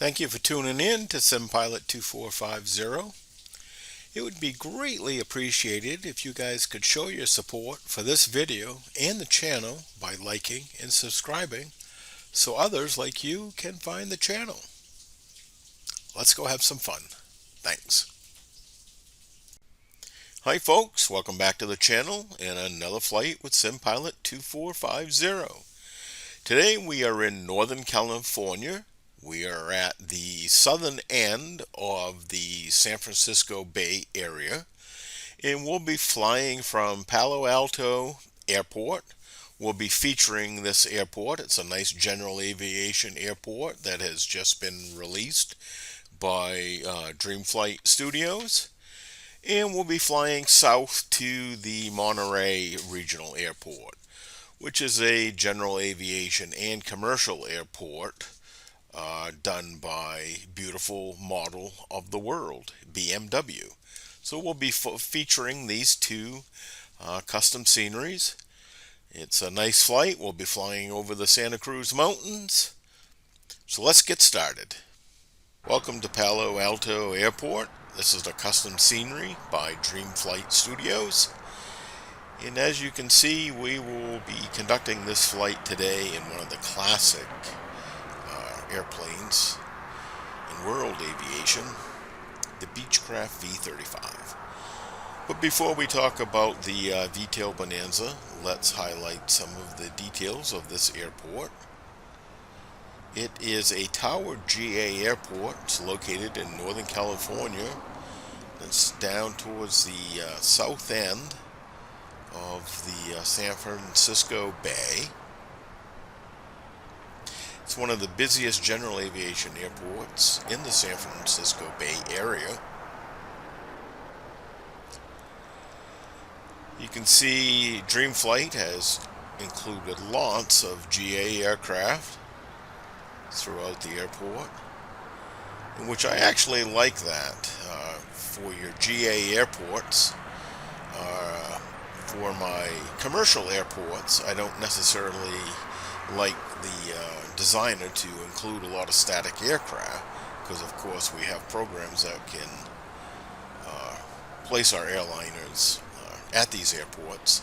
Thank you for tuning in to SimPilot 2450. It would be greatly appreciated if you guys could show your support for this video and the channel by liking and subscribing so others like you can find the channel. Let's go have some fun. Thanks. Hi folks, welcome back to the channel and another flight with SimPilot 2450. Today we are in Northern California. We are at the southern end of the San Francisco Bay Area, and we'll be flying from Palo Alto Airport. We'll be featuring this airport. It's a nice general aviation airport that has just been released by DreamFlight Studios. And we'll be flying south to the Monterey Regional Airport, which is a general aviation and commercial airport done by beautiful model of the world, BMW. So we'll be featuring these two custom sceneries. It's a nice flight. We'll be flying over the Santa Cruz Mountains. So let's get started. Welcome to Palo Alto Airport. This is a custom scenery by DreamFlight Studios. And as you can see, we will be conducting this flight today in one of the classic airplanes in world aviation, the Beechcraft V35. But before we talk about the V35 Bonanza, let's highlight some of the details of this airport. It is a towered GA airport. It's located in Northern California. It's down towards the south end of the San Francisco Bay. It's one of the busiest general aviation airports in the San Francisco Bay Area. You can see DreamFlight has included lots of GA aircraft throughout the airport, in which I actually like that. For your GA airports, for my commercial airports, I don't necessarily like the designer to include a lot of static aircraft, because of course we have programs that can place our airliners at these airports,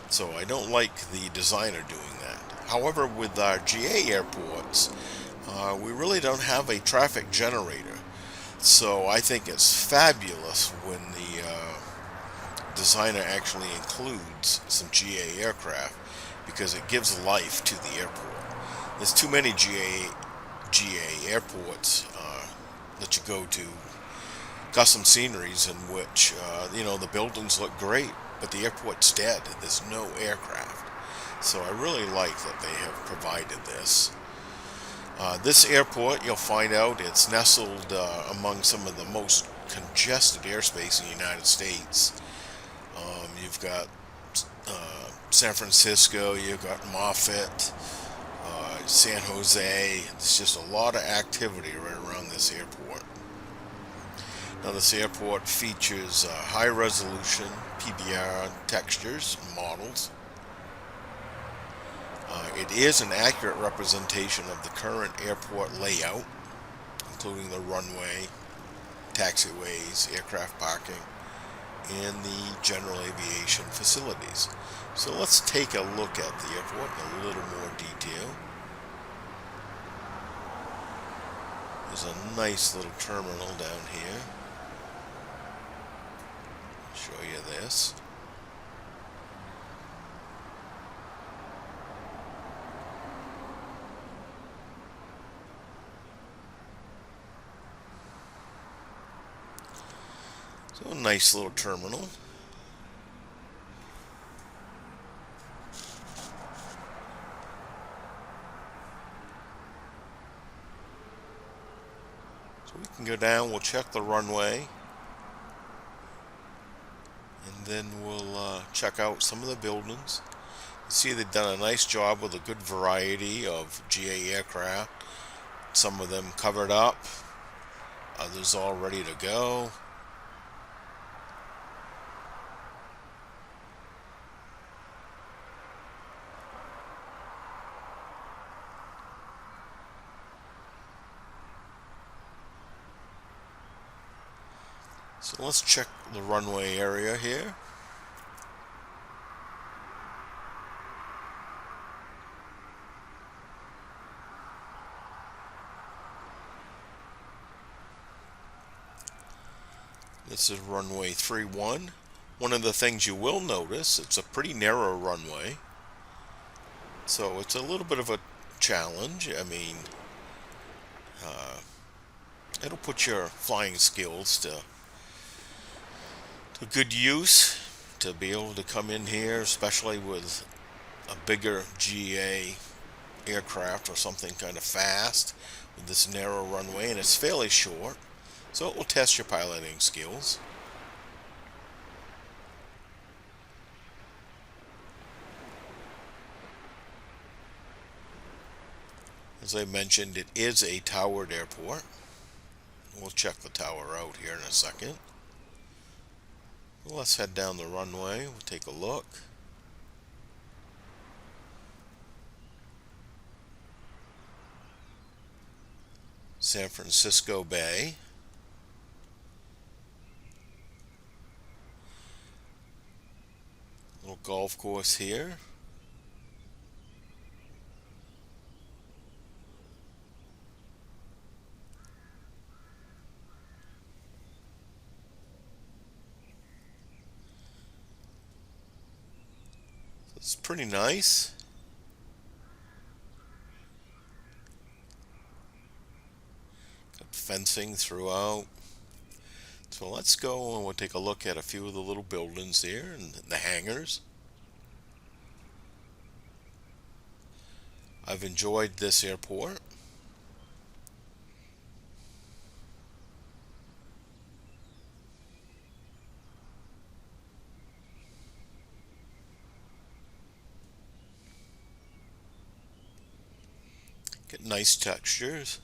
so I don't like the designer doing that. However, with our GA airports, we really don't have a traffic generator, so I think it's fabulous when the designer actually includes some GA aircraft, because it gives life to the airport. There's too many GA airports that you go to, custom sceneries in which the buildings look great, but the airport's dead. There's no aircraft. So I really like that they have provided this. This airport, you'll find out, it's nestled among some of the most congested airspace in the United States. You've got San Francisco, you've got Moffett, San Jose. There's just a lot of activity right around this airport. Now this airport features high resolution PBR textures and models. It is an accurate representation of the current airport layout, including the runway, taxiways, aircraft parking, and the general aviation facilities. So let's take a look at the airport in a little more detail. There's a nice little terminal down here. I'll show you this. So a nice little terminal. So we can go down, we'll check the runway, and then we'll check out some of the buildings. You see they've done a nice job with a good variety of GA aircraft. Some of them covered up, others all ready to go. So let's check the runway area here. This is runway 31. One of the things you will notice, it's a pretty narrow runway. So it's a little bit of a challenge. I mean, it'll put your flying skills to good use to be able to come in here, especially with a bigger GA aircraft or something kind of fast with this narrow runway, and it's fairly short, so it will test your piloting skills. As I mentioned, it is a towered airport. We'll check the tower out here in a second. Let's head down the runway. We'll take a look. San Francisco Bay. Little golf course here. It's pretty nice. Got fencing throughout. So let's go and we'll take a look at a few of the little buildings here and the hangars. I've enjoyed this airport. Get nice textures.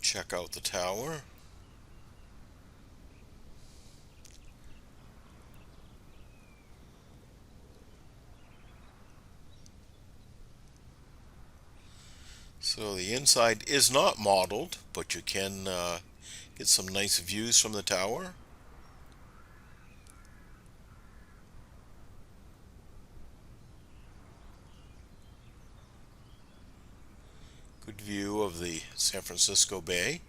Check out the tower. So the inside is not modeled, but you can get some nice views from the tower. Good view of the San Francisco Bay.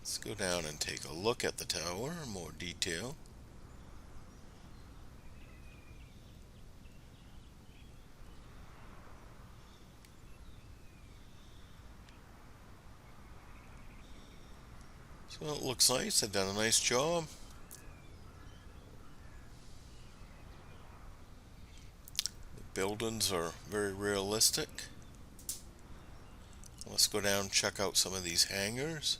Let's go down and take a look at the tower in more detail. So it looks nice. They've done a nice job. The buildings are very realistic. Let's go down and check out some of these hangars.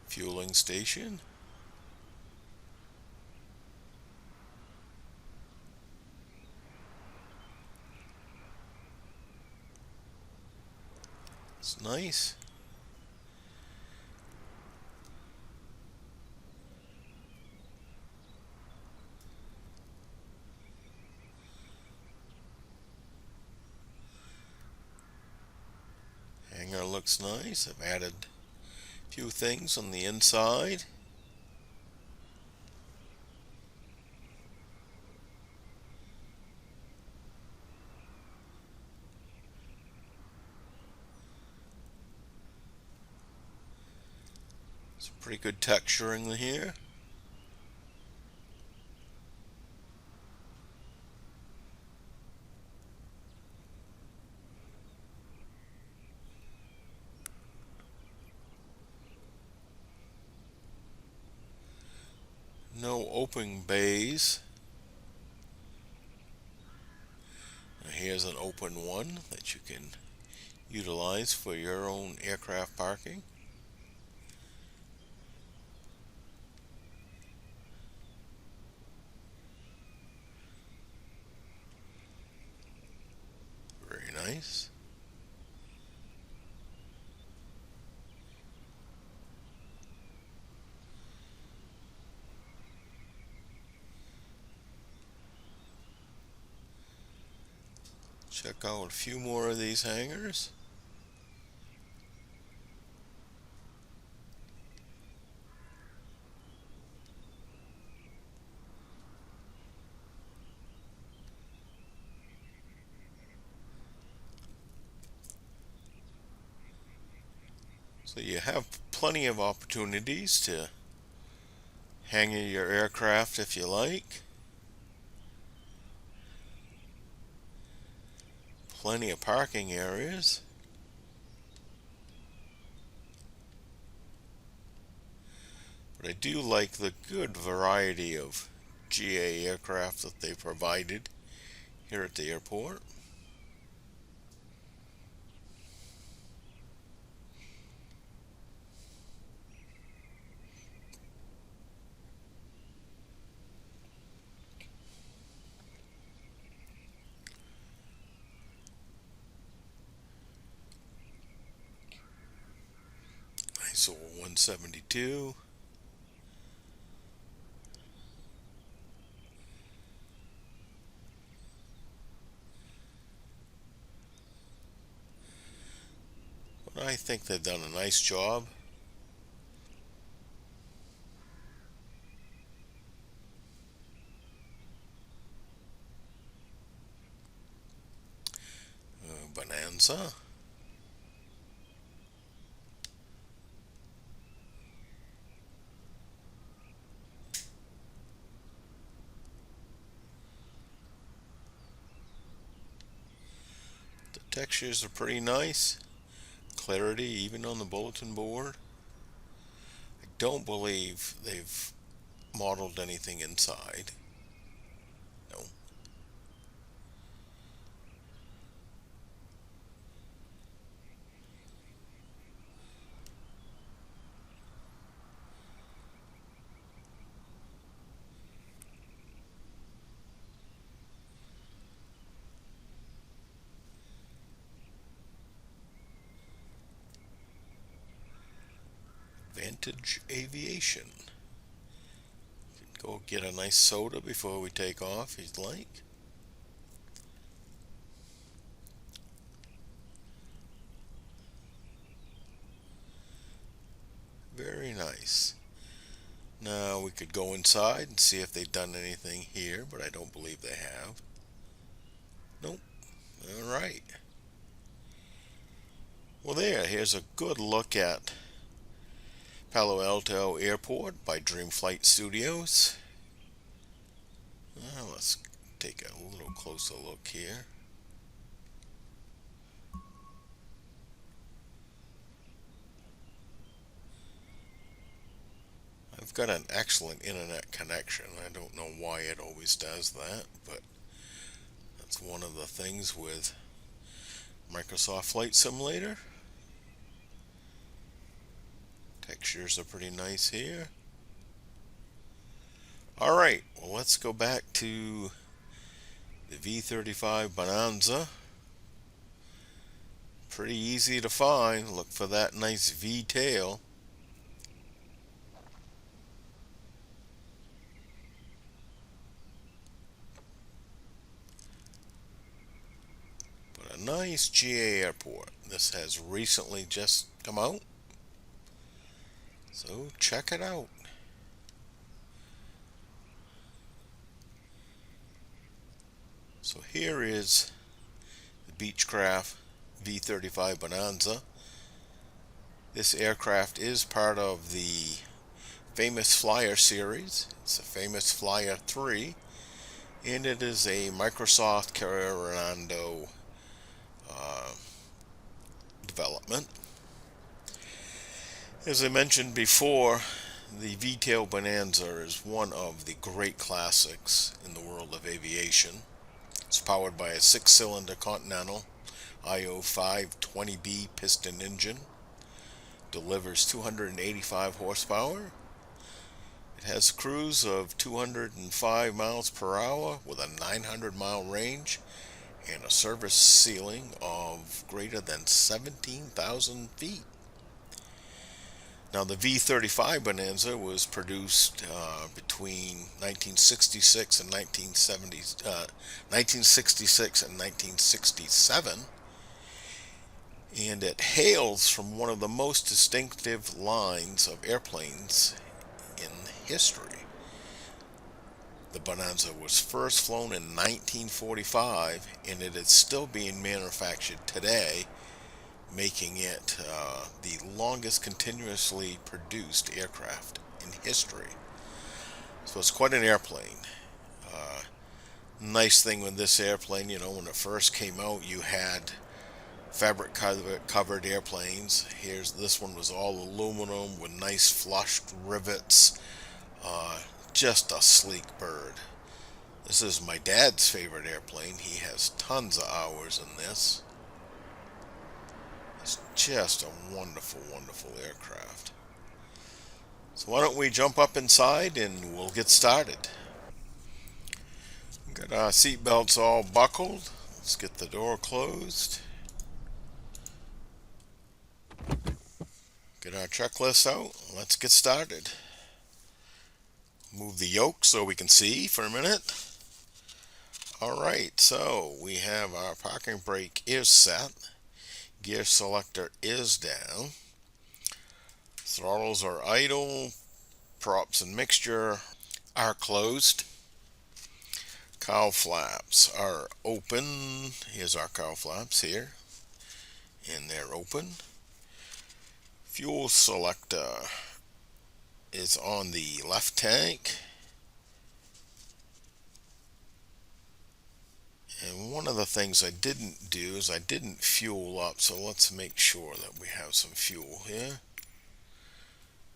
Fueling station. It's nice. Hangar looks nice. I've added a few things on the inside. Some pretty good texturing here. No open bays. Now here's an open one that you can utilize for your own aircraft parking. Very nice. Check out a few more of these hangars. So you have plenty of opportunities to hang your aircraft if you like. Plenty of parking areas. But I do like the good variety of GA aircraft that they provided here at the airport. ISO 172. But I think they've done a nice job. Bonanza. The textures are pretty nice. Clarity even on the bulletin board. I don't believe they've modeled anything inside. No. Vantage Aviation. You can go get a nice soda before we take off if you'd like. Very nice. Now we could go inside and see if they've done anything here, but I don't believe they have. Nope. Alright. Well, here's a good look at Palo Alto Airport by DreamFlight Studios. Let's take a little closer look here. I've got an excellent internet connection. I don't know why it always does that, but that's one of the things with Microsoft Flight Simulator. Textures are pretty nice here. Alright, well, let's go back to the V35 Bonanza. Pretty easy to find. Look for that nice V tail. But a nice GA airport. This has recently just come out, so check it out. So here is the Beechcraft V35 Bonanza. This aircraft is part of the Famous Flyer series. It's a Famous Flyer 3, and it is a Microsoft Carenado development. As I mentioned before, The V35 Bonanza is one of the great classics in the world of aviation. It's powered by a 6-cylinder Continental IO 520B piston engine. Delivers 285 horsepower. It has a cruise of 205 miles per hour with a 900-mile range and a service ceiling of greater than 17,000 feet. Now, the V35 Bonanza was produced between 1966 and 1967, and it hails from one of the most distinctive lines of airplanes in history. The Bonanza was first flown in 1945, and it is still being manufactured today, making it the longest continuously produced aircraft in history. So it's quite an airplane. Nice thing with this airplane, you know, when it first came out, you had fabric covered airplanes. This one was all aluminum with nice flushed rivets. Just a sleek bird. This is my dad's favorite airplane. He has tons of hours in this. It's just a wonderful, wonderful aircraft. So why don't we jump up inside and we'll get started. Got our seat belts all buckled. Let's get the door closed. Get our checklist out. Let's get started. Move the yoke so we can see for a minute. Alright, so we have our parking brake is set. Gear selector is down. Throttles are idle. Props and mixture are closed. Cowl flaps are open. Here's our cowl flaps here. And they're open. Fuel selector is on the left tank. And one of the things I didn't do is I didn't fuel up, so let's make sure that we have some fuel here.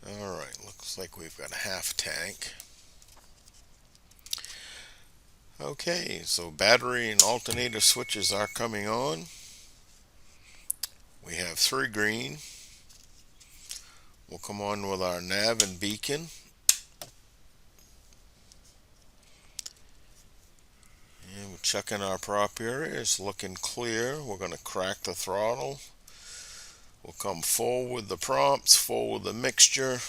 Alright, looks like we've got a half tank. Okay, so battery and alternator switches are coming on. We have 3 green. We'll come on with our nav and beacon. And we're checking our prop area. It's looking clear. We're going to crack the throttle. We'll come full with the props, full with the mixture.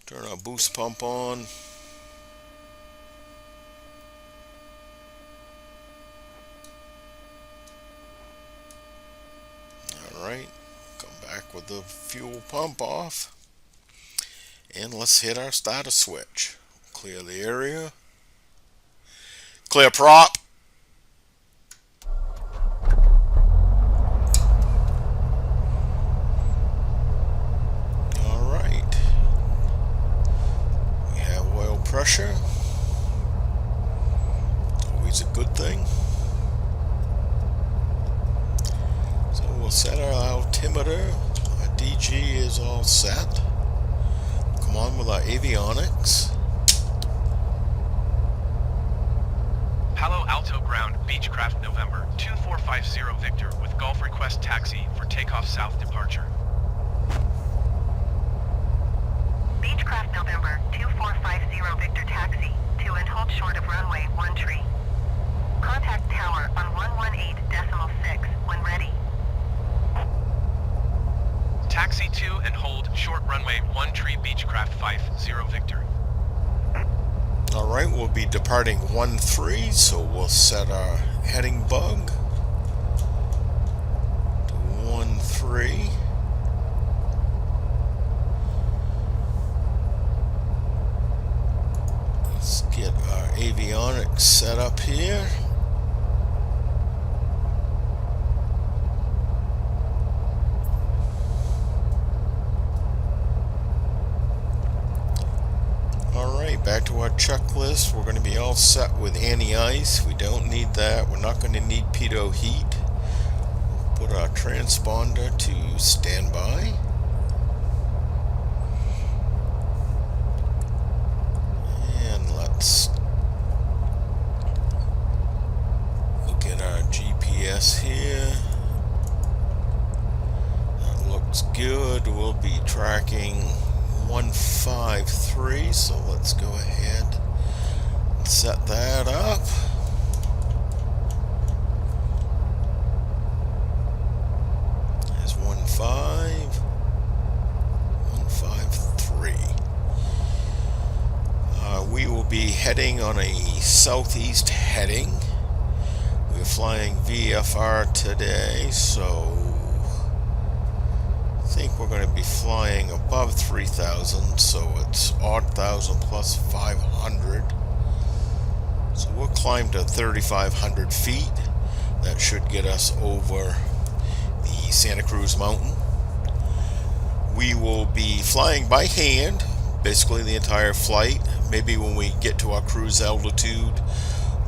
Turn our boost pump on. Alright, come back with the fuel pump off. And let's hit our starter switch. Clear the area. Clear prop. Alright. We have oil pressure. Always a good thing. So we'll set our altimeter. Our DG is all set. Come on with our avionics. Palo Alto Ground, Beechcraft, November 2450 Victor with Golf Request Taxi for takeoff south departure. Beechcraft, November 2450 Victor Taxi to and hold short of runway 13. Contact tower on 118.6 when ready. Taxi to and hold short runway 13 Beechcraft 50 Victor. Alright, we'll be departing 13, so we'll set our heading bug to 13. Let's get our avionics set up here. Back to our checklist. We're going to be all set with anti-ice. We don't need that. We're not going to need pitot heat. Put our transponder to standby. good. We'll be tracking 153, so let's go ahead and set that up. There's 153. We will be heading on a southeast heading. We're flying VFR today, so I think we're going to be flying above 3,000, so it's odd 1,000 plus 500. So we'll climb to 3,500 feet. That should get us over the Santa Cruz Mountain. We will be flying by hand, basically the entire flight. Maybe when we get to our cruise altitude,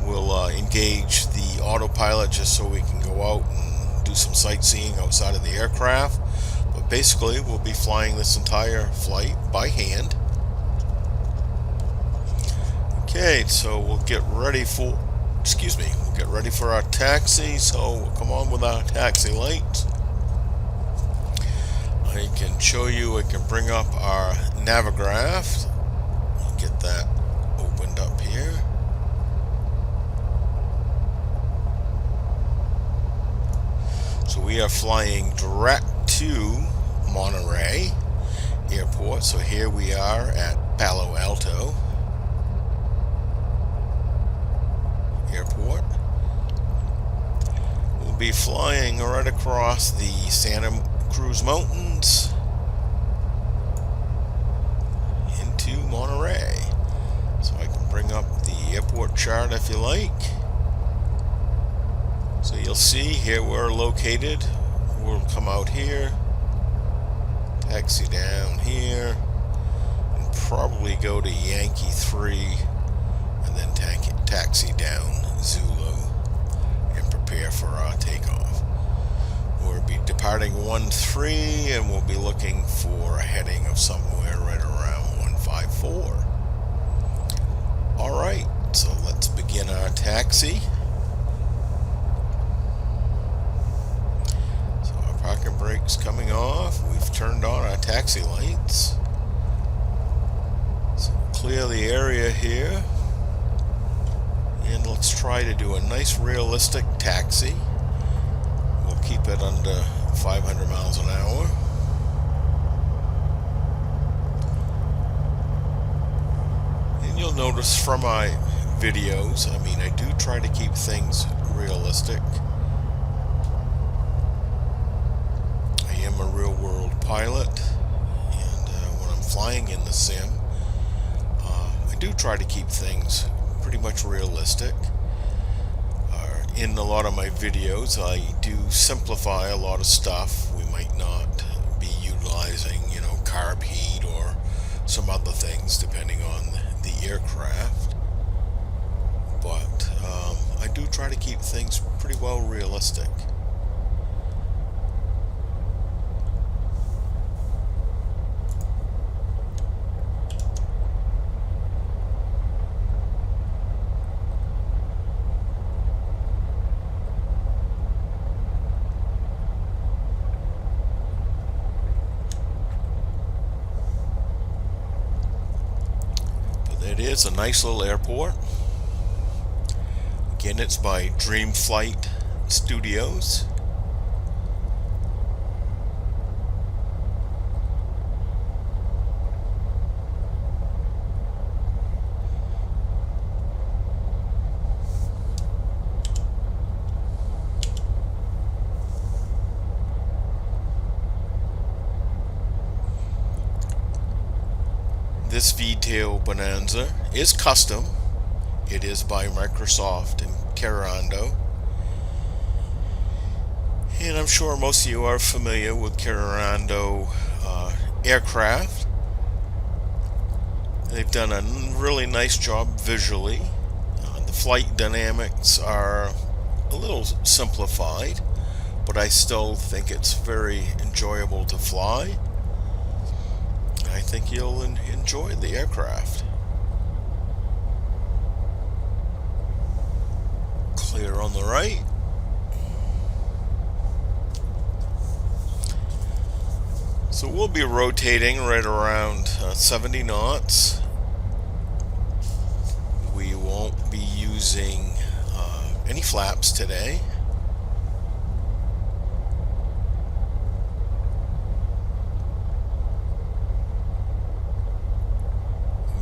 we'll engage the autopilot just so we can go out and do some sightseeing outside of the aircraft. But basically, we'll be flying this entire flight by hand. Okay, so we'll get ready for, we'll get ready for our taxi. So we'll come on with our taxi lights. I can show you, I can bring up our Navigraph. Get that opened up here. So we are flying direct to Monterey Airport. So here we are at Palo Alto Airport. We'll be flying right across the Santa Cruz Mountains into Monterey. So I can bring up the airport chart if you like. So you'll see here we're located. We'll come out here, taxi down here, and probably go to Yankee 3, and then taxi down Zulu and prepare for our takeoff. We'll be departing 13, and we'll be looking for a heading of somewhere right around 154. Alright, so let's begin our taxi. So our parking brake's coming off. We've turned on our taxi lights. So we'll clear the area here. And let's try to do a nice realistic taxi. We'll keep it under 500 miles an hour. And you'll notice from my videos, I mean, I do try to keep things realistic. I am a real world pilot, and when I'm flying in the sim, I do try to keep things pretty much realistic. In a lot of my videos, I do simplify a lot of stuff. We might not be utilizing, carb heat or some other things depending on the aircraft. But I do try to keep things pretty well realistic. It is a nice little airport. Again, it's by DreamFlight Studios. This V35 Bonanza is custom. It is by Microsoft and Carenado. And I'm sure most of you are familiar with Carenado aircraft. They've done a really nice job visually. The flight dynamics are a little simplified, but I still think it's very enjoyable to fly. I think you'll enjoy the aircraft. Clear on the right. So we'll be rotating right around 70 knots. We won't be using any flaps today.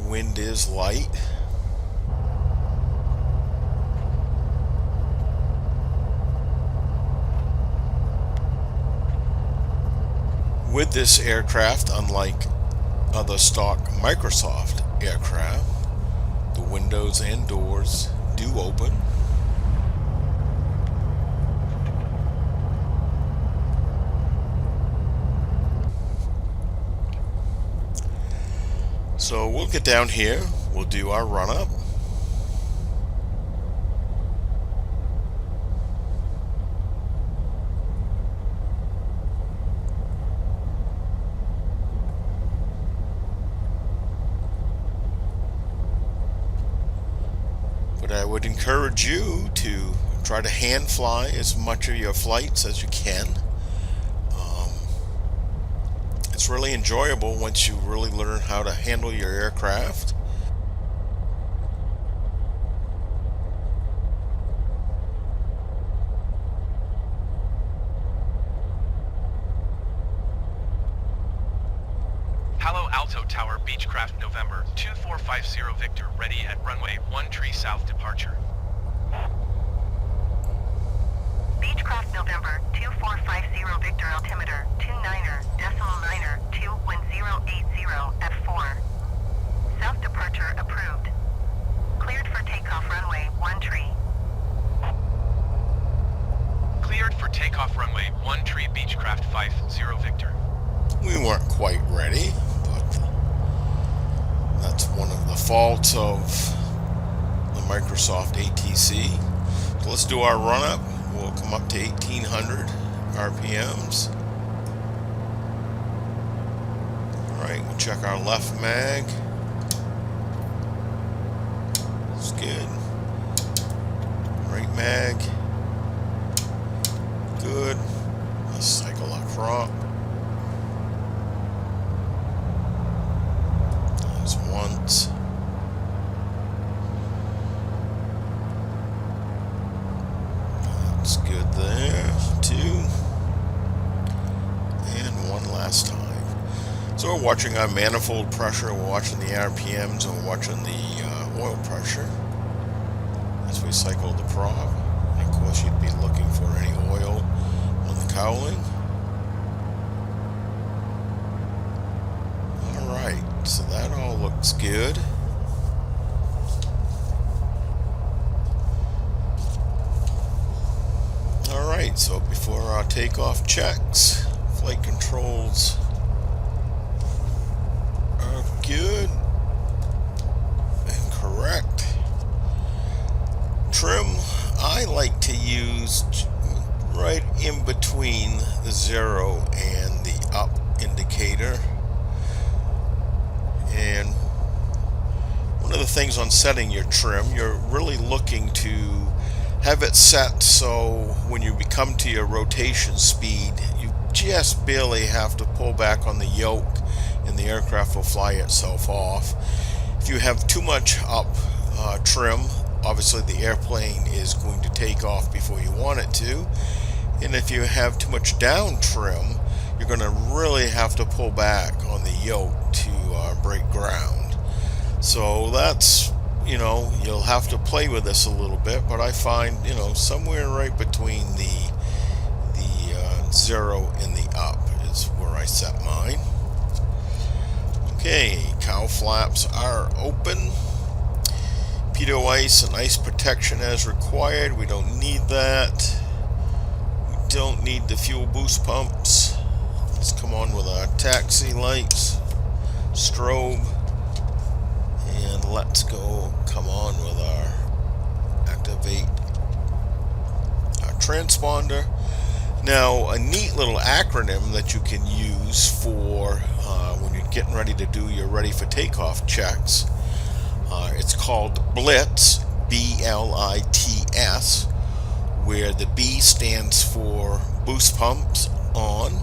Wind is light. With this aircraft, unlike other stock Microsoft aircraft, the windows and doors do open. So we'll get down here, we'll do our run up. But I would encourage you to try to hand fly as much of your flights as you can. It's really enjoyable once you really learn how to handle your aircraft. Palo Alto Tower Beechcraft November 2450 Victor ready at runway 13 south departure. Beechcraft November 2450 Victor altimeter 29er, 21080 at 4. South departure approved. Cleared for takeoff runway 13. Cleared for takeoff runway 13 Beechcraft 50 Victor. We weren't quite ready, but that's one of the faults of the Microsoft ATC. So let's do our run up. We'll come up to 1800 RPMs. Alright, we'll check our left mag. It's good. Right mag. Good. Let's cycle up front. That's once. That's good there. Two. And one last time. So we're watching our manifold pressure, we're watching the RPMs, and we're watching the oil pressure as we cycle the prop. And of course you'd be looking for any oil on the cowling. Alright, so that all looks good. Alright, so before our takeoff checks, flight controls are good and correct. Trim, I like to use right in between the 0 and the up indicator. And one of the things on setting your trim, you're really looking to have it set so when you come to your rotation speed, you just barely have to pull back on the yoke and the aircraft will fly itself off. If you have too much up trim, obviously the airplane is going to take off before you want it to. And if you have too much down trim, you're going to really have to pull back on the yoke to break ground. So that's, you know, you'll have to play with this a little bit, but I find, you know, somewhere right between the 0 and the up is where I set mine. Okay, cow flaps are open. Pitot ice and ice protection as required. We don't need that. We don't need the fuel boost pumps. Let's come on with our taxi lights, strobe, and let's go come on with our activate our transponder. Now, a neat little acronym that you can use for when you're getting ready to do your ready for takeoff checks, it's called BLITS, B-L-I-T-S, where the B stands for boost pumps on,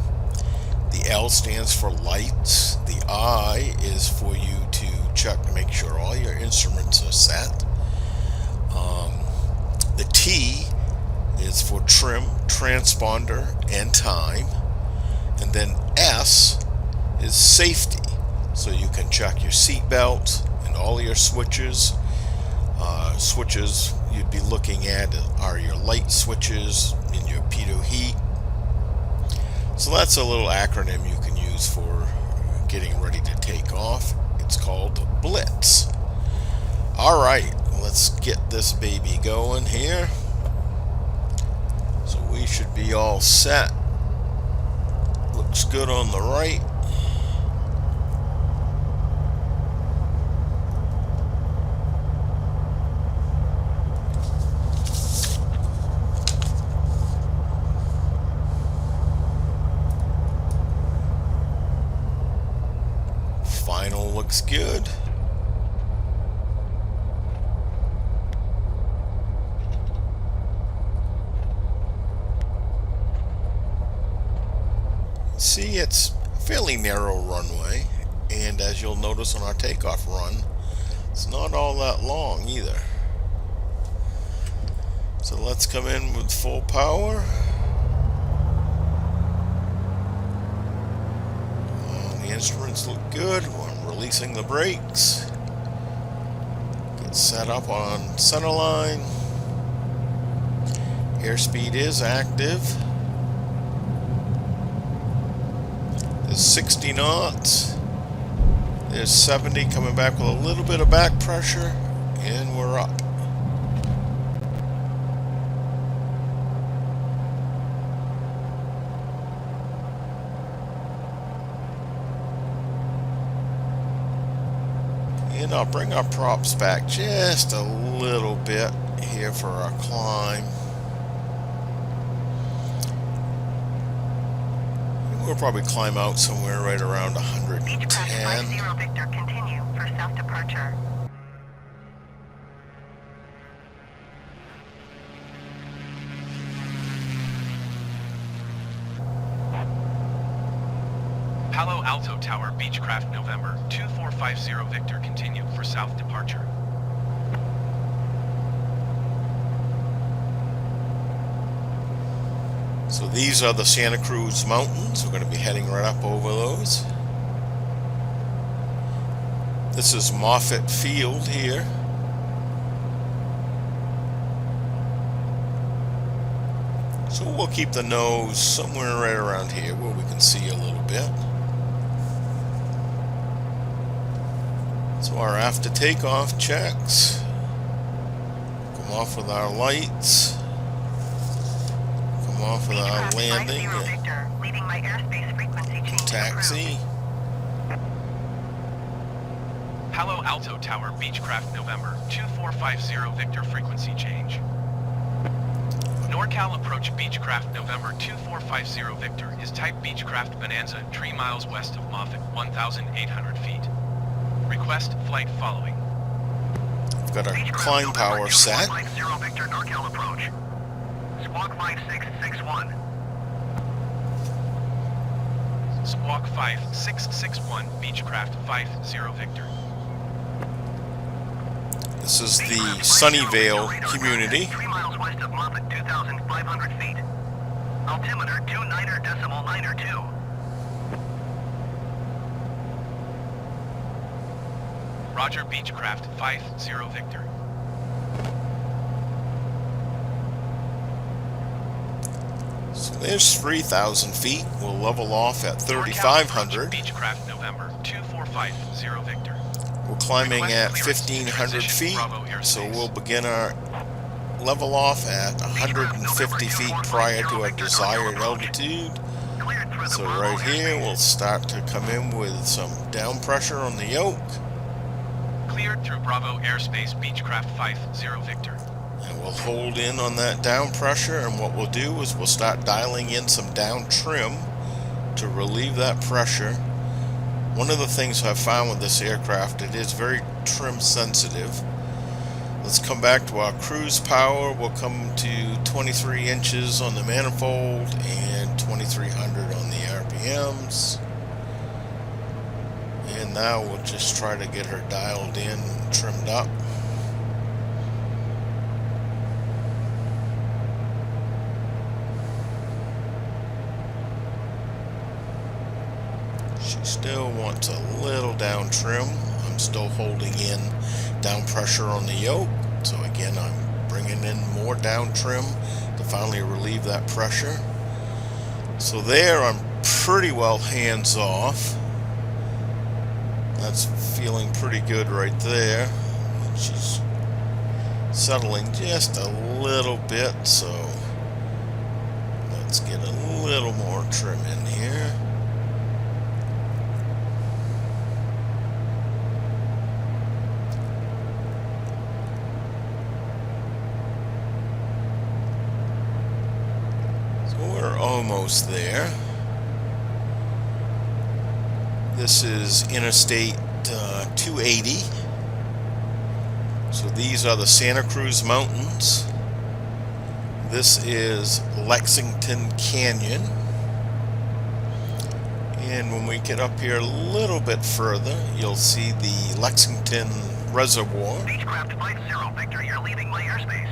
The L stands for lights. The I is for you to check to make sure all your instruments are set. The T is for trim, transponder, and time. And then S is safety. So you can check your seat belt and all your switches. Switches you'd be looking at are your light switches and your pitot heat. So that's a little acronym you can use for getting ready to take off. It's called Blitz. Alright, let's get this baby going here. So we should be all set. Looks good on the right. Final looks good. See, it's a fairly narrow runway, and as you'll notice on our takeoff run, it's not all that long either. So let's come in with full power. The instruments look good. I'm releasing the brakes. Get set up on center line. Airspeed is active. There's 60 knots. There's 70 coming back with a little bit of back pressure, and we're up. And I'll bring our props back just a little bit here for our climb. We'll probably climb out somewhere right around 110. Beechcraft 50 Victor, continue for south departure. Palo Alto Tower, Beechcraft November 2450 Victor, continue for south departure. So these are the Santa Cruz Mountains. We're going to be heading right up over those. This is Moffett Field here. So we'll keep the nose somewhere right around here where we can see a little bit. So our after takeoff checks. Come off with our lights. Come off with our landing. Victor, leaving my airspace frequency change Taxi. Palo Alto Tower, Beechcraft November 2450 Victor, frequency change. NorCal approach Beechcraft November 2450 Victor is type Beechcraft Bonanza, 3 miles west of Moffett, 1,800 feet. Request flight following. We've got our climb power set. 2450 Victor, NorCal approach. Squawk 5661. Squawk 5661, Beechcraft 50 Victor. This is the Sunnyvale community. 3 miles west of Moffett, 2,500 feet. Altimeter 29.92. Roger, Beechcraft 50 Victor. So there's 3,000 feet. We'll level off at 3,500. Beechcraft November 2450 Victor. We're climbing at 1,500 feet, so we'll begin our level off at 150 feet prior to our desired altitude. So right here, we'll start to come in with some down pressure on the yoke. Cleared through Bravo airspace, Beechcraft 50 Victor. And we'll hold in on that down pressure, and what we'll do is we'll start dialing in some down trim to relieve that pressure. One of the things I've found with this aircraft, it is very trim sensitive. Let's come back to our cruise power. We'll come to 23 inches on the manifold and 2,300 on the RPMs. And now we'll just try to get her dialed in and trimmed up. She still wants a little down trim. I'm still holding in down pressure on the yoke. So again, I'm bringing in more down trim to finally relieve that pressure. So there, I'm pretty well hands off. That's feeling pretty good right there. She's settling just a little bit, so let's get a little more trim in here. So we're almost there. This is Interstate 280. So these are the Santa Cruz Mountains. This is Lexington Canyon. And when we get up here a little bit further, you'll see the Lexington Reservoir. Beechcraft 50 Victor, you're leaving my airspace.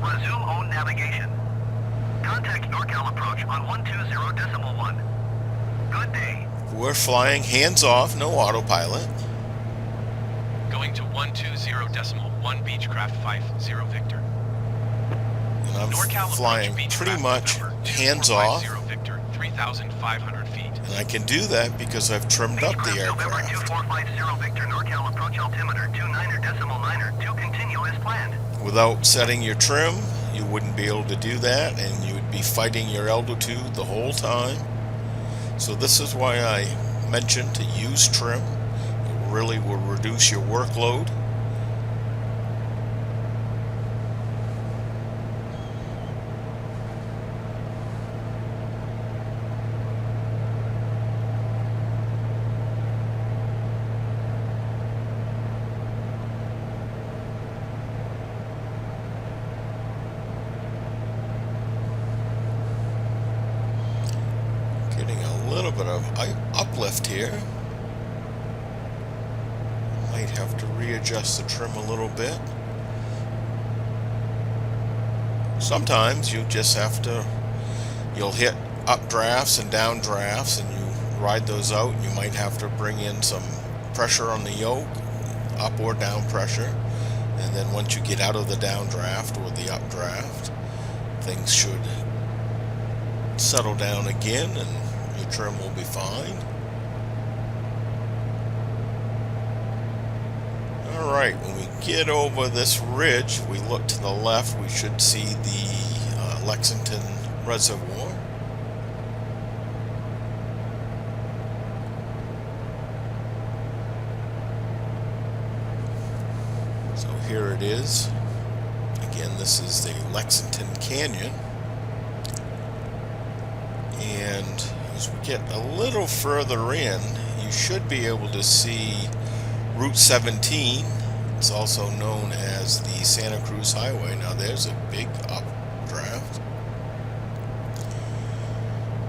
Resume own navigation. Contact NorCal approach on 120.1. Good day. We're flying hands off, no autopilot. Going to 120.1 Beechcraft 50 Victor. And I'm NorCal flying approach pretty Beechcraft much November hands off. 2450 Victor, 3,500 feet. And I can do that because I've trimmed up the Beechcraft November aircraft. 2450 Victor, NorCal approach altimeter 29.9 to continue as planned. Without setting your trim, you wouldn't be able to do that, and you would be fighting your altitude the whole time. So this is why I mentioned to use trim. It really will reduce your workload. Getting a little bit of uplift here. Might have to readjust the trim a little bit. Sometimes you just have to, you'll hit updrafts and downdrafts and you ride those out, and you might have to bring in some pressure on the yoke, up or down pressure. And then once you get out of the downdraft or the updraft, things should settle down again and your trim will be fine. Alright, when we get over this ridge, we look to the left, we should see the Lexington Reservoir. So here it is. Again, this is the Lexington Canyon. And as we get a little further in, you should be able to see Route 17. It's also known as the Santa Cruz Highway. Now there's a big updraft.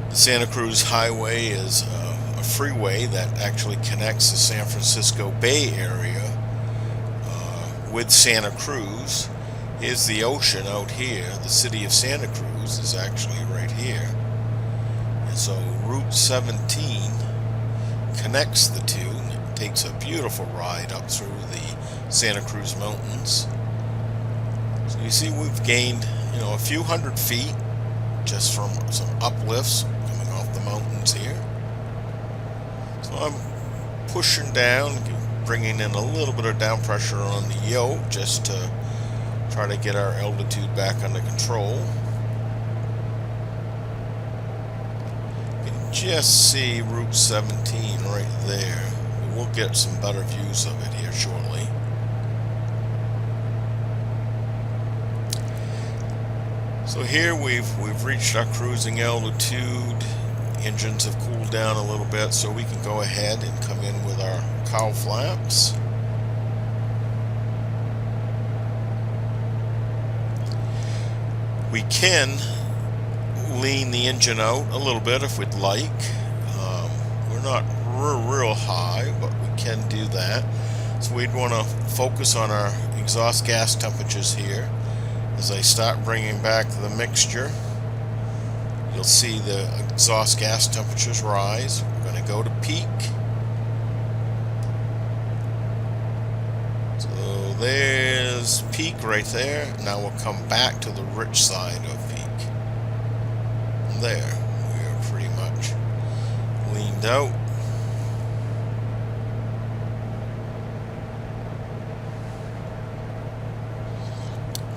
The Santa Cruz Highway is a freeway that actually connects the San Francisco Bay Area with Santa Cruz. Here's the ocean out here. The city of Santa Cruz is actually right here. And so Route 17 connects the two, and it takes a beautiful ride up through the Santa Cruz Mountains. So you see we've gained, a few hundred feet just from some uplifts coming off the mountains here. So I'm pushing down, bringing in a little bit of down pressure on the yoke just to try to get our altitude back under control. Just see Route 17 right there. We'll get some better views of it here shortly. So here we've reached our cruising altitude. Engines have cooled down a little bit, so we can go ahead and come in with our cowl flaps. lean the engine out a little bit if we'd like. We're not real high, but we can do that. So we'd want to focus on our exhaust gas temperatures here. As I start bringing back the mixture, you'll see the exhaust gas temperatures rise. We're going to go to peak. So there's peak right there. Now we'll come back to the rich side of peak. And there, we are pretty much leaned out.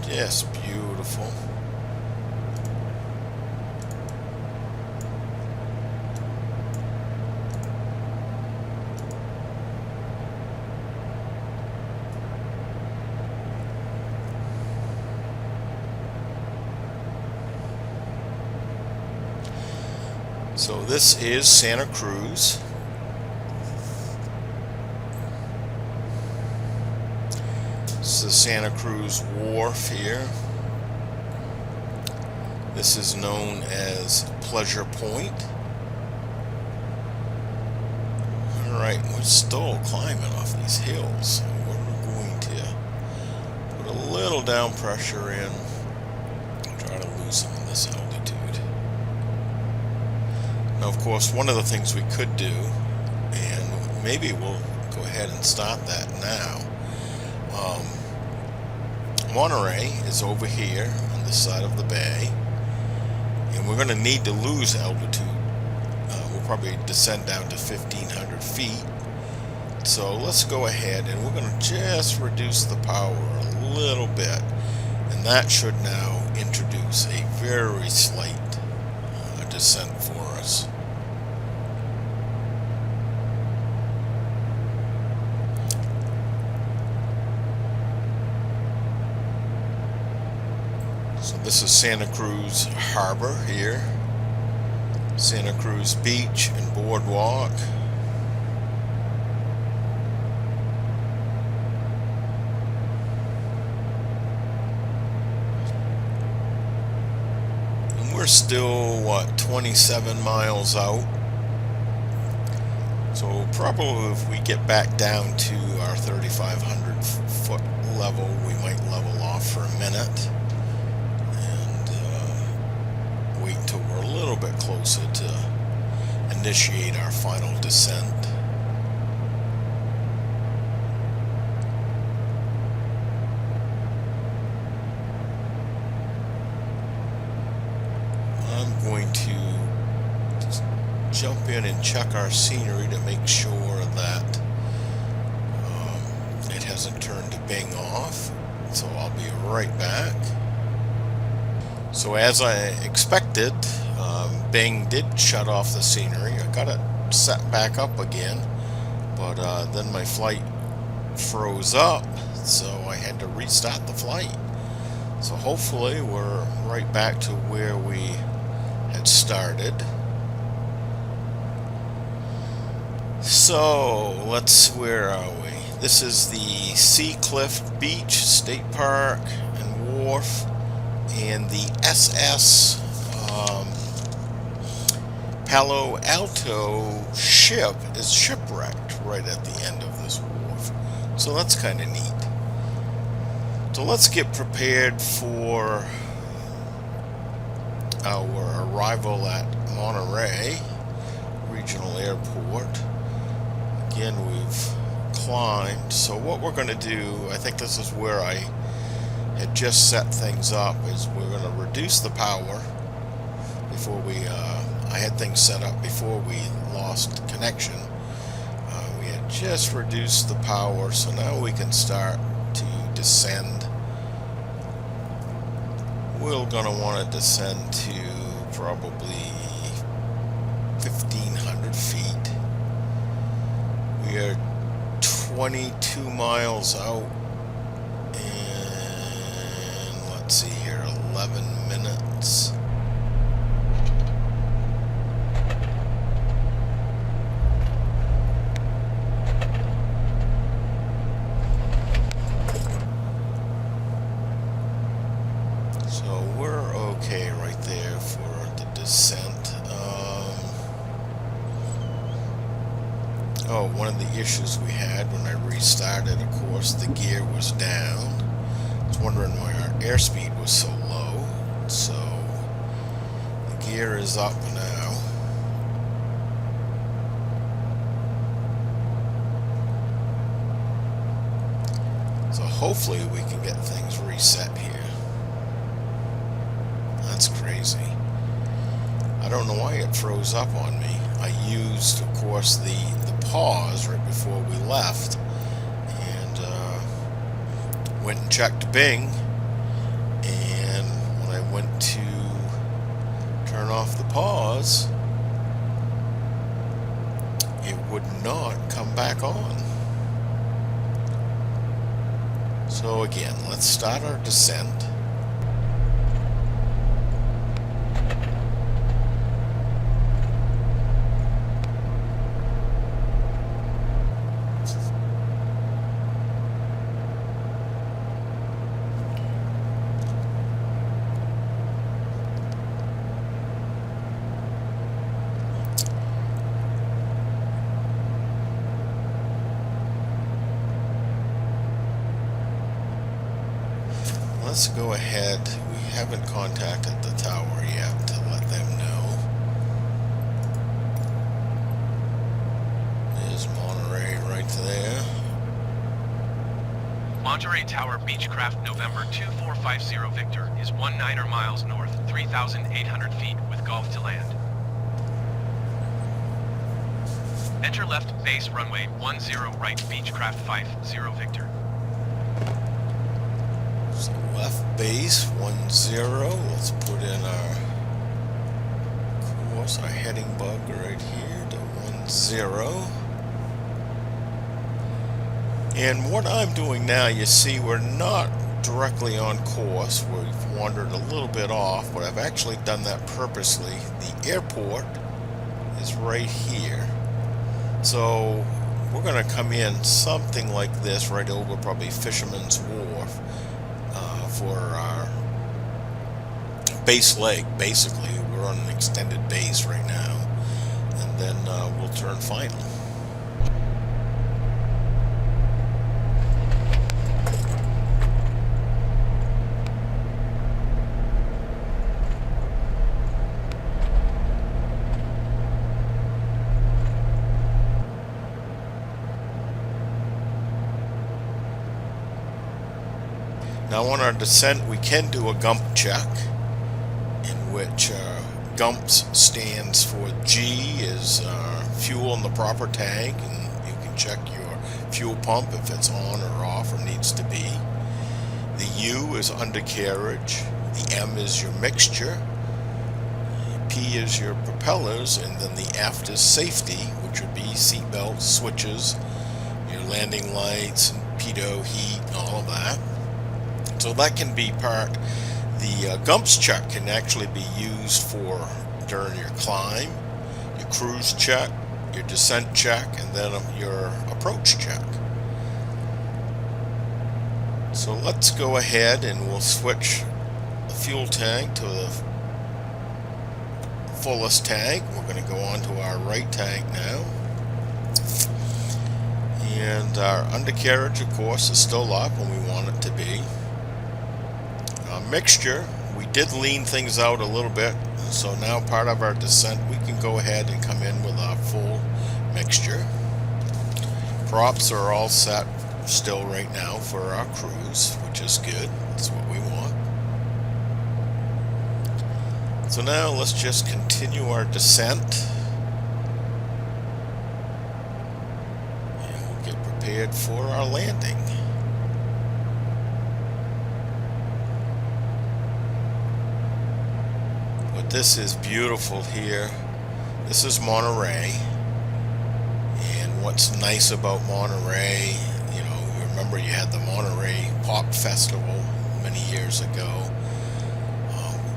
Yes, beautiful. So this is Santa Cruz. This is Santa Cruz Wharf here. This is known as Pleasure Point. Alright, we're still climbing off these hills, so we're going to put a little down pressure in and try to loosen this altitude. Now, of course, one of the things we could do, and maybe we'll go ahead and start that now. Monterey is over here on this side of the bay, and we're going to need to lose altitude. We'll probably descend down to 1,500 feet. So let's go ahead and we're going to just reduce the power a little bit, and that should now introduce a very slight descent for us. So this is Santa Cruz Harbor here, Santa Cruz Beach and Boardwalk. And we're still, what, 27 miles out? So probably if we get back down to our 3,500 foot level, we might level off for a minute. Wait until we're a little bit closer to initiate our final descent. I'm going to jump in and check our scenery to make sure that it hasn't turned to bing off. So I'll be right back. So as I expected, Bing did shut off the scenery. I got it set back up again, but then my flight froze up, so I had to restart the flight. So hopefully we're right back to where we had started. So where are we? This is the Sea Cliff Beach State Park and Wharf. And the SS Palo Alto ship is shipwrecked right at the end of this wharf. So that's kind of neat. So let's get prepared for our arrival at Monterey Regional Airport. Again, we've climbed. So what we're going to do, I think this is where I had just set things up, is we're going to reduce the power before we I had things set up before we lost connection. We had just reduced the power, so now we can start to descend. We're going to want to descend to probably 1,500 feet. We are 22 miles out. Let's see here, 11 minutes. So we're okay right there for the Oh, one of the issues we had when I restarted, of course, the gear was down. I was wondering why our airspeed was so low. So the gear is up now. So hopefully we can get things reset here. That's crazy. I don't know why it froze up on me. I used, of course, the pause right before we left, and went and checked Bing, and when I went to turn off the pause, it would not come back on. So again, let's start our descent. Let's go ahead. We haven't contacted the tower yet to let them know. There's Monterey right there. Monterey Tower Beechcraft November 2450 Victor is 19 miles north, 3,800 feet with Gulf to land. Enter left base runway 10 right Beechcraft 50 Victor. So left base 10. Let's put in our course, our heading bug right here to 10. And what I'm doing now, you see, we're not directly on course. We've wandered a little bit off, but I've actually done that purposely. The airport is right here. So we're going to come in something like this right over probably Fisherman's Wharf for our base leg. Basically, we're on an extended base right now, and then we'll turn final. Now on our descent, we can do a gump check, in which gumps stands for G is fuel in the proper tank, and you can check your fuel pump if it's on or off or needs to be. The U is undercarriage, the M is your mixture, P is your propellers, and then the F is safety, which would be seatbelt, switches, your landing lights, and pitot, heat, and all of that. So that can be part. The gumps check can actually be used for during your climb, your cruise check, your descent check, and then your approach check. So let's go ahead and we'll switch the fuel tank to the fullest tank. We're going to go on to our right tank now. And our undercarriage, of course, is still up when we want it to be. Mixture, we did lean things out a little bit, so now part of our descent we can go ahead and come in with our full mixture. Props are all set still right now for our cruise, which is good. That's what we want. So now let's just continue our descent, and we'll get prepared for our landing. This is beautiful here. This is Monterey, and what's nice about Monterey, you know, remember you had the Monterey Pop Festival many years ago.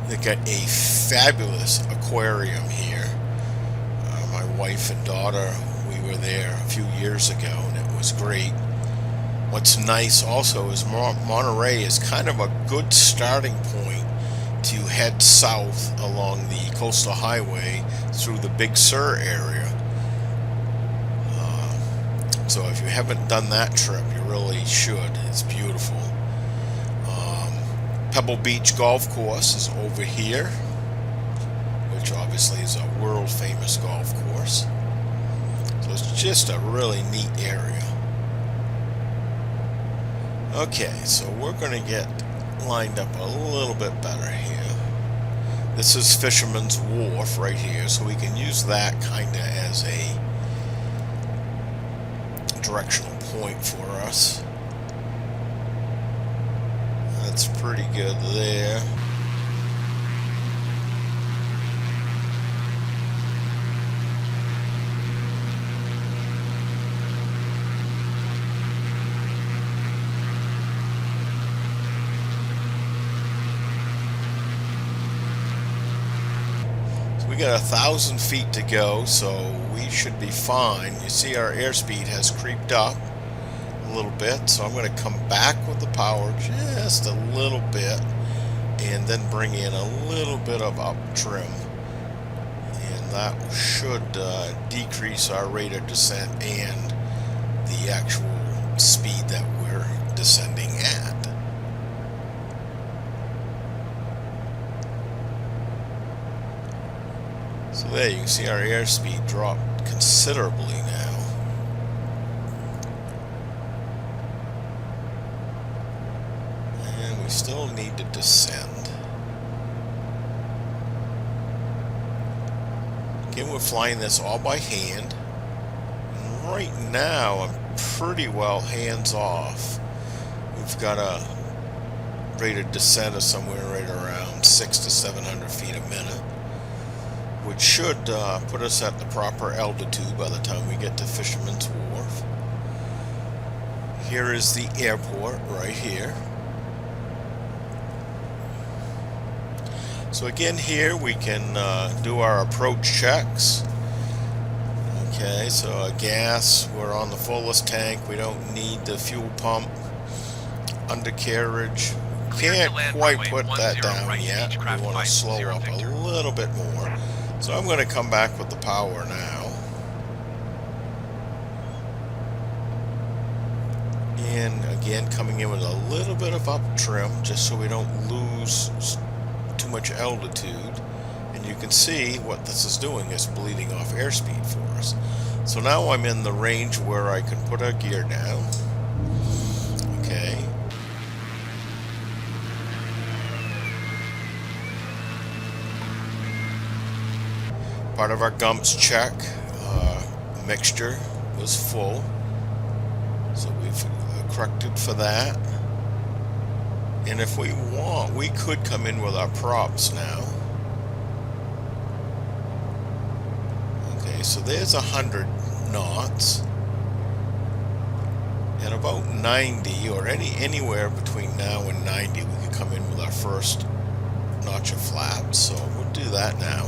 They got a fabulous aquarium here. My wife and daughter, we were there a few years ago, and it was great. What's nice also is Monterey is kind of a good starting point to head south along the coastal highway through the Big Sur area. So if you haven't done that trip, you really should. It's beautiful. Pebble Beach Golf Course is over here, which obviously is a world famous golf course. So it's just a really neat area. Okay, so we're going to get lined up a little bit better here. This is Fisherman's Wharf right here, so we can use that kind of as a directional point for us. That's pretty good there. So we got 1,000 feet to go, so we should be fine. You see our airspeed has creeped up a little bit, so I'm going to come back with the power just a little bit and then bring in a little bit of up trim, and that should decrease our rate of descent and the actual speed that we're descending at. So there you can see our airspeed drop considerably now. We still need to descend. Again, we're flying this all by hand. And right now, I'm pretty well hands off. We've got a rate of descent of somewhere right around 600 to 700 feet a minute, which should put us at the proper altitude by the time we get to Fisherman's Wharf. Here is the airport right here. So again, here we can do our approach checks. Okay, so gas, we're on the fullest tank. We don't need the fuel pump. Undercarriage, can't quite put that down yet. We want to slow up a little bit more. So I'm going to come back with the power now. And again, coming in with a little bit of up trim, just so we don't lose too much altitude. And you can see what this is doing is bleeding off airspeed for us. So now I'm in the range where I can put our gear down. Okay. Part of our gumps check, mixture was full, so we've corrected for that. And if we want, we could come in with our props now. Okay, so there's 100 knots. At about 90, or anywhere between now and 90, we could come in with our first notch of flaps. So we'll do that now.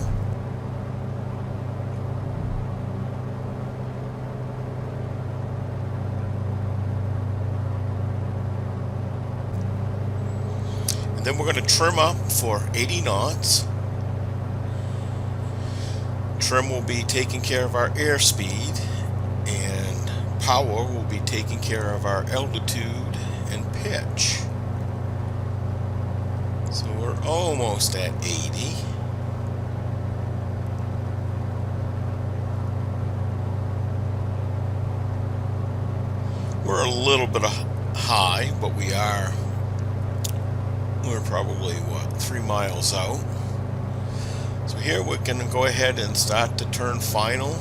And then we're going to trim up for 80 knots. Trim will be taking care of our airspeed, and power will be taking care of our altitude and pitch. So we're almost at 80. We're a little bit high, but we're probably, 3 miles out. So here we're going to go ahead and start to turn final,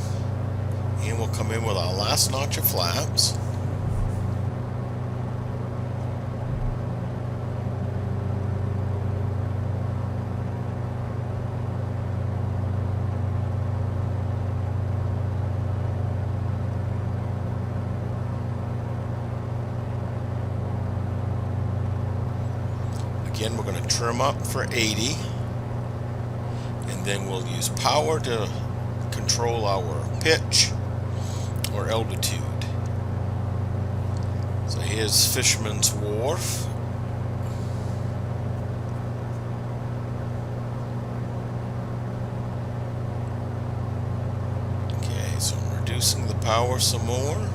and we'll come in with our last notch of flaps. Again, we're going to trim up for 80, and then we'll use power to control our pitch or altitude. So here's Fisherman's Wharf. Okay, so I'm reducing the power some more.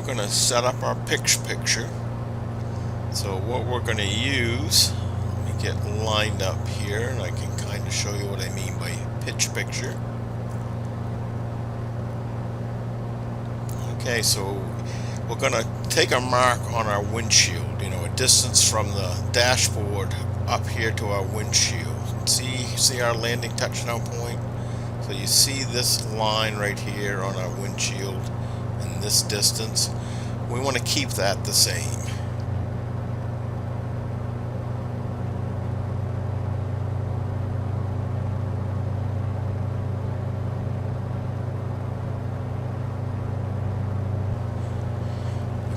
going to set up our picture. So what we're going to use, let me get lined up here and I can kind of show you what I mean by picture. Okay, so we're going to take a mark on our windshield, a distance from the dashboard up here to our windshield. See our landing touchdown point? So you see this line right here on our windshield and this distance. We want to keep that the same.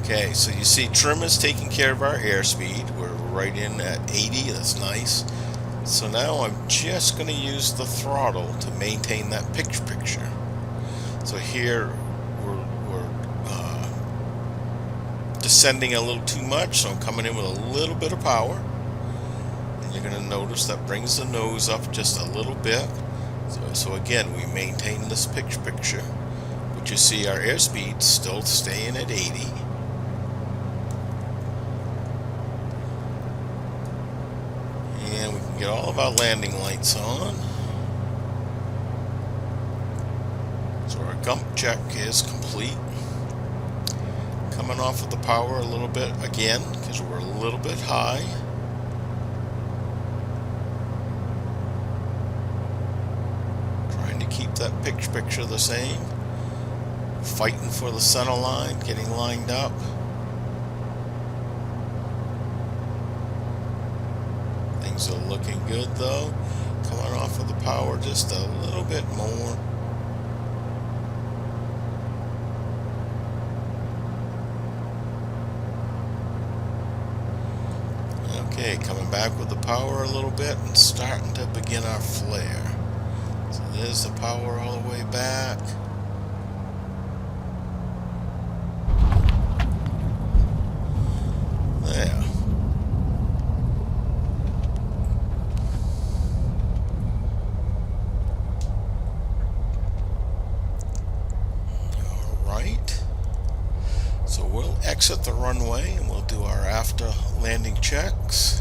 Okay, so you see trim is taking care of our airspeed. We're right in at 80, that's nice. So now I'm just going to use the throttle to maintain that picture. So here we're descending a little too much, so I'm coming in with a little bit of power. And you're going to notice that brings the nose up just a little bit. So again, we maintain this picture. But you see our airspeed still staying at 80. And we can get all of our landing lights on. So our gump check is complete. Coming off of the power a little bit again because we're a little bit high. Trying to keep that picture the same. Fighting for the center line, getting lined up. Things are looking good though. Coming off of the power just a little bit more. Okay, coming back with the power a little bit and starting to begin our flare. So there's the power all the way back. There. Alright. So we'll exit the runway and we'll do our after landing checks.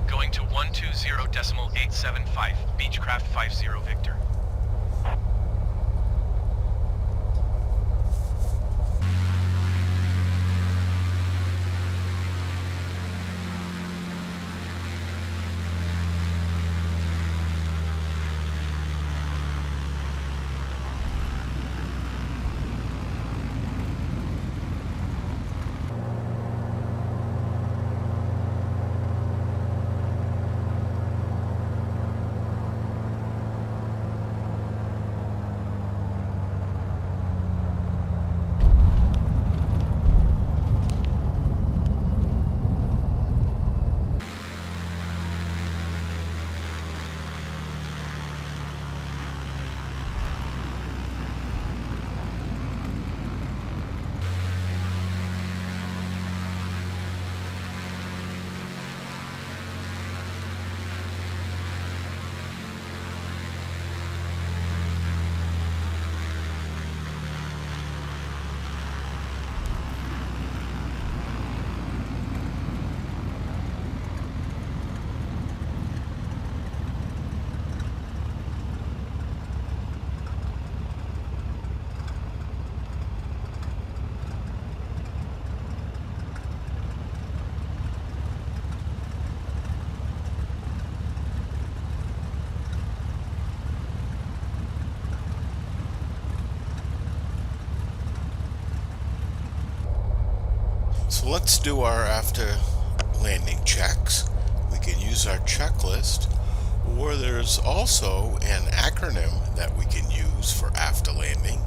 Going to 120.875, Beechcraft 50 Victor. So let's do our after landing checks. We can use our checklist, or there's also an acronym that we can use for after landing,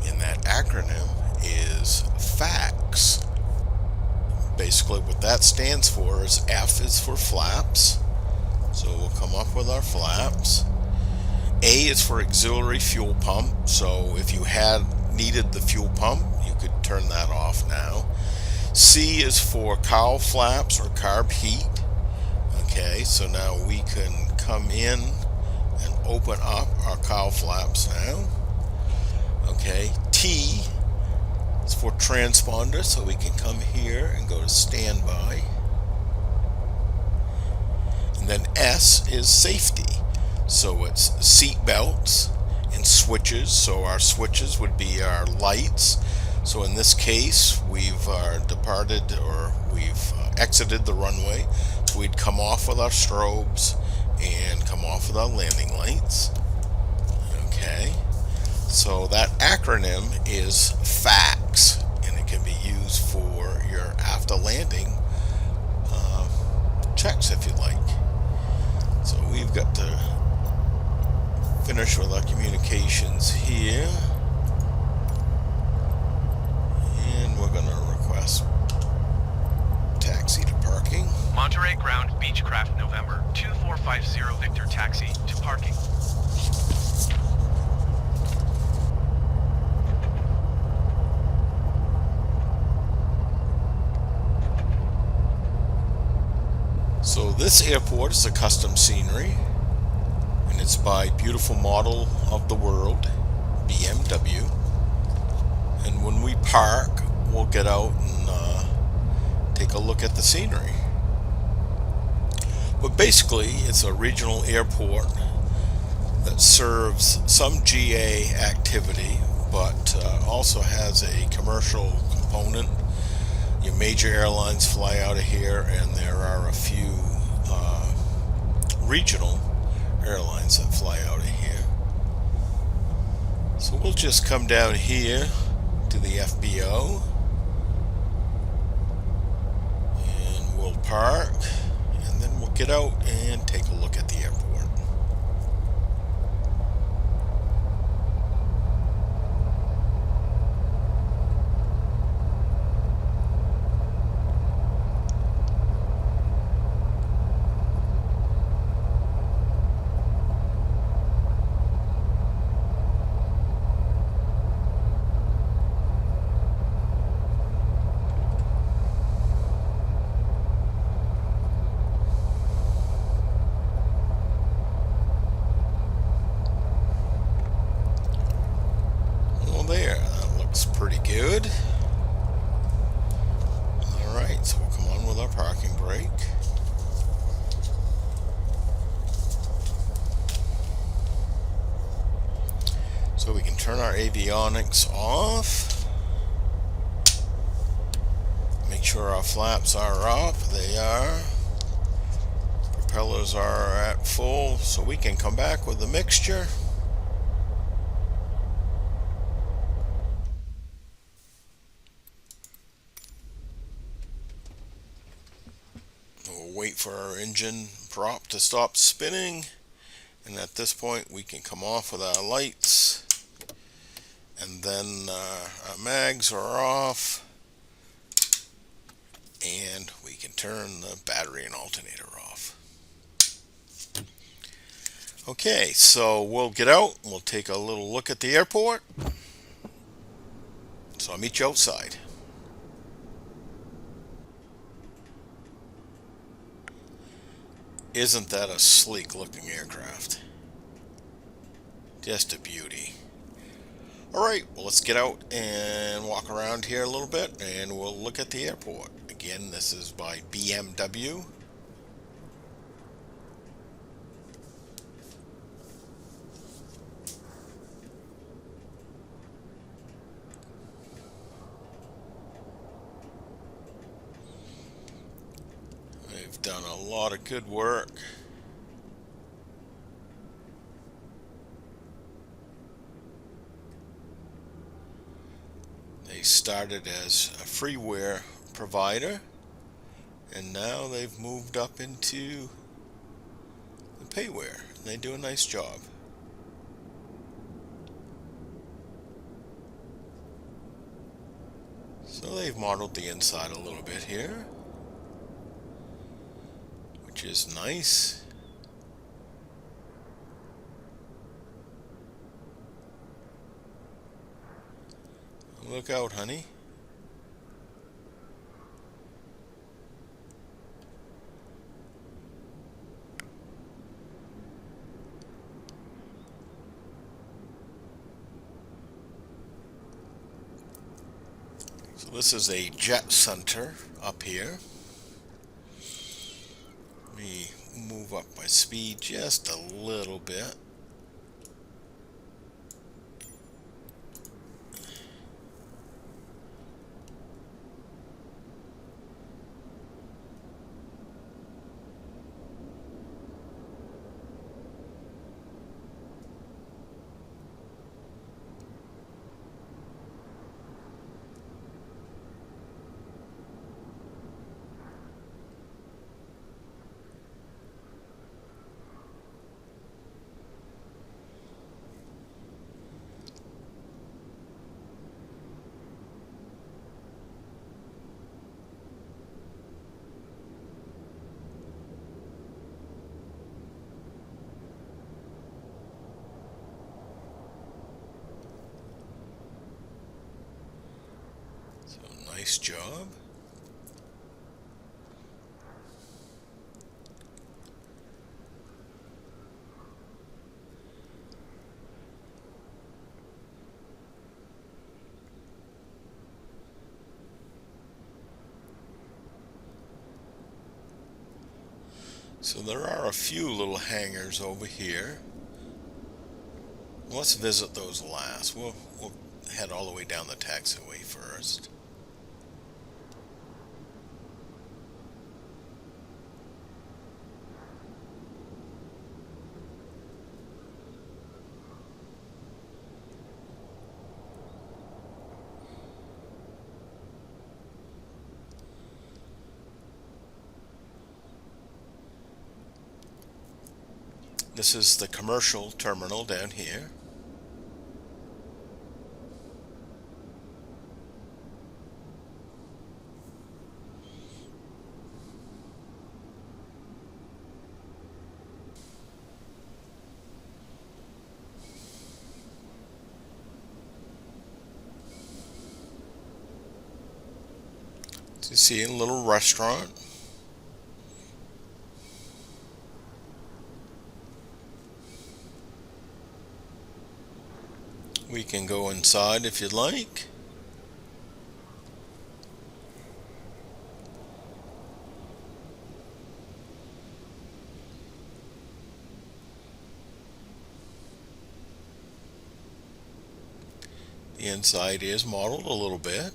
and that acronym is FACS. Basically what that stands for is F is for flaps, so we'll come up with our flaps. A is for auxiliary fuel pump, so if you had needed the fuel pump, you could turn that off now. C is for cowl flaps or carb heat. Okay, so now we can come in and open up our cowl flaps now. Okay, T is for transponder, so we can come here and go to standby. And then S is safety, so it's seat belts and switches. So our switches would be our lights. So in this case, we've departed, or we've exited the runway. So we'd come off with our strobes and come off with our landing lights. Okay, so that acronym is FACS, and it can be used for your after landing checks if you like. So we've got to finish with our communications here, and we're going to request taxi to parking. Monterey Ground Beechcraft November 2450 Victor taxi to parking. So this airport is a custom scenery, and it's by beautiful model of the world, BMW. And when we park, we'll get out and take a look at the scenery. But basically, it's a regional airport that serves some GA activity, but also has a commercial component. Your major airlines fly out of here, and there are a few regional airlines that fly out of here. So we'll just come down here to the FBO, and we'll park, and then we'll get out and take a look at the airport. There, that looks pretty good. Alright, so we'll come on with our parking brake. So we can turn our avionics off. Make sure our flaps are up. They are. Propellers are at full, so we can come back with the mixture. We'll wait for our engine prop to stop spinning, and at this point we can come off with our lights, and then our mags are off, and we can turn the battery and alternator off. Okay, so we'll get out and we'll take a little look at the airport. So I'll meet you outside. Isn't that a sleek looking aircraft? Just a beauty. Alright, well, let's get out and walk around here a little bit, and we'll look at the airport. Again, this is by BMW. They've done a lot of good work. They started as a freeware provider, and now they've moved up into the payware. They do a nice job. So they've modeled the inside a little bit here, which is nice. Look out, honey. This is a jet center up here. Let me move up my speed just a little bit. So nice job. So there are a few little hangars over here. Let's visit those last. We'll head all the way down the taxiway first. This is the commercial terminal down here. So you see a little restaurant. We can go inside if you'd like. The inside is modeled a little bit.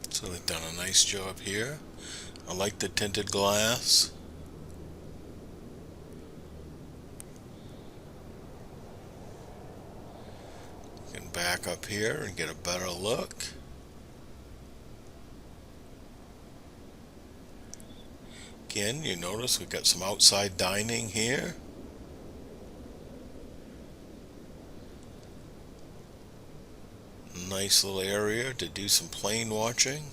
So they've done a nice job here. I like the tinted glass. You can back up here and get a better look. Again, you notice we've got some outside dining here. Nice little area to do some plane watching.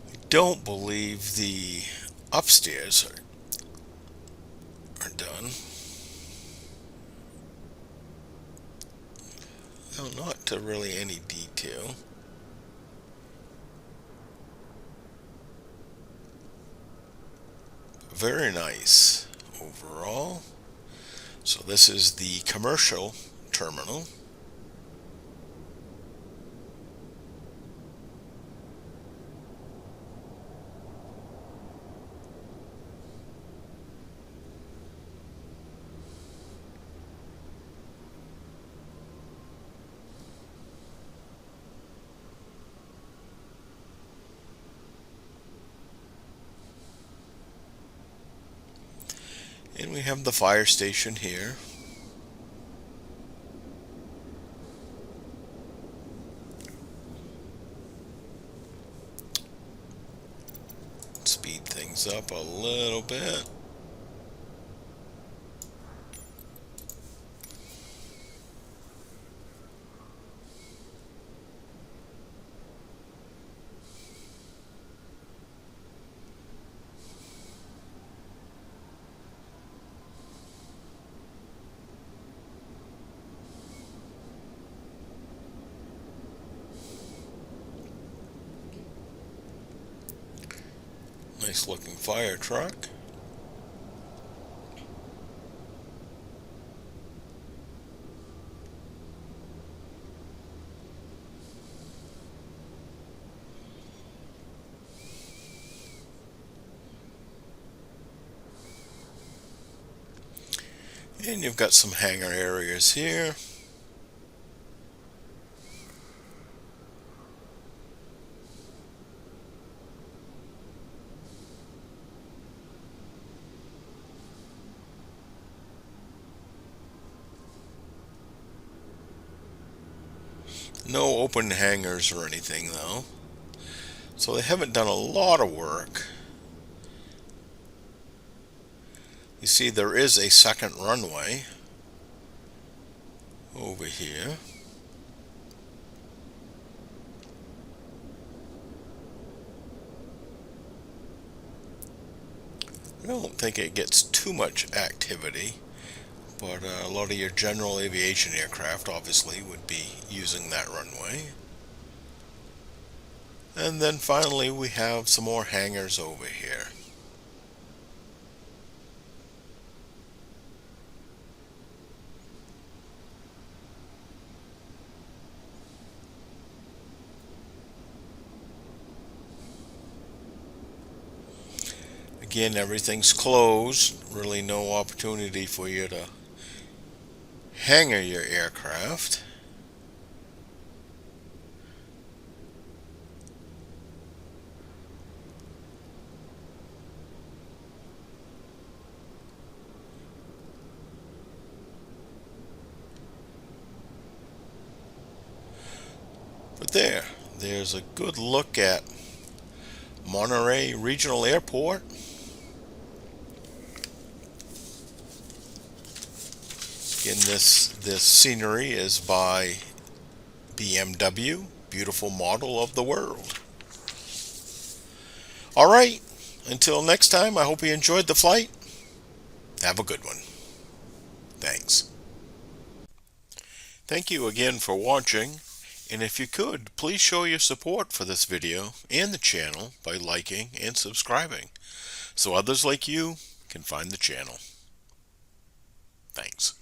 I don't believe the upstairs are done. No, not to really any detail. Very nice overall. So this is the commercial terminal. And we have the fire station here. Speed things up a little bit. Nice looking fire truck. And you've got some hangar areas here. No open hangars or anything though. So they haven't done a lot of work. You see there is a second runway over here. I don't think it gets too much activity, but a lot of your general aviation aircraft obviously would be using that runway. And then finally we have some more hangars over here. Again, everything's closed, really no opportunity for you to hangar your aircraft. But there's a good look at Monterey Regional Airport. Again, this scenery is by BMW, beautiful model of the world. Alright, until next time, I hope you enjoyed the flight. Have a good one. Thanks. Thank you again for watching, and if you could, please show your support for this video and the channel by liking and subscribing, so others like you can find the channel. Thanks.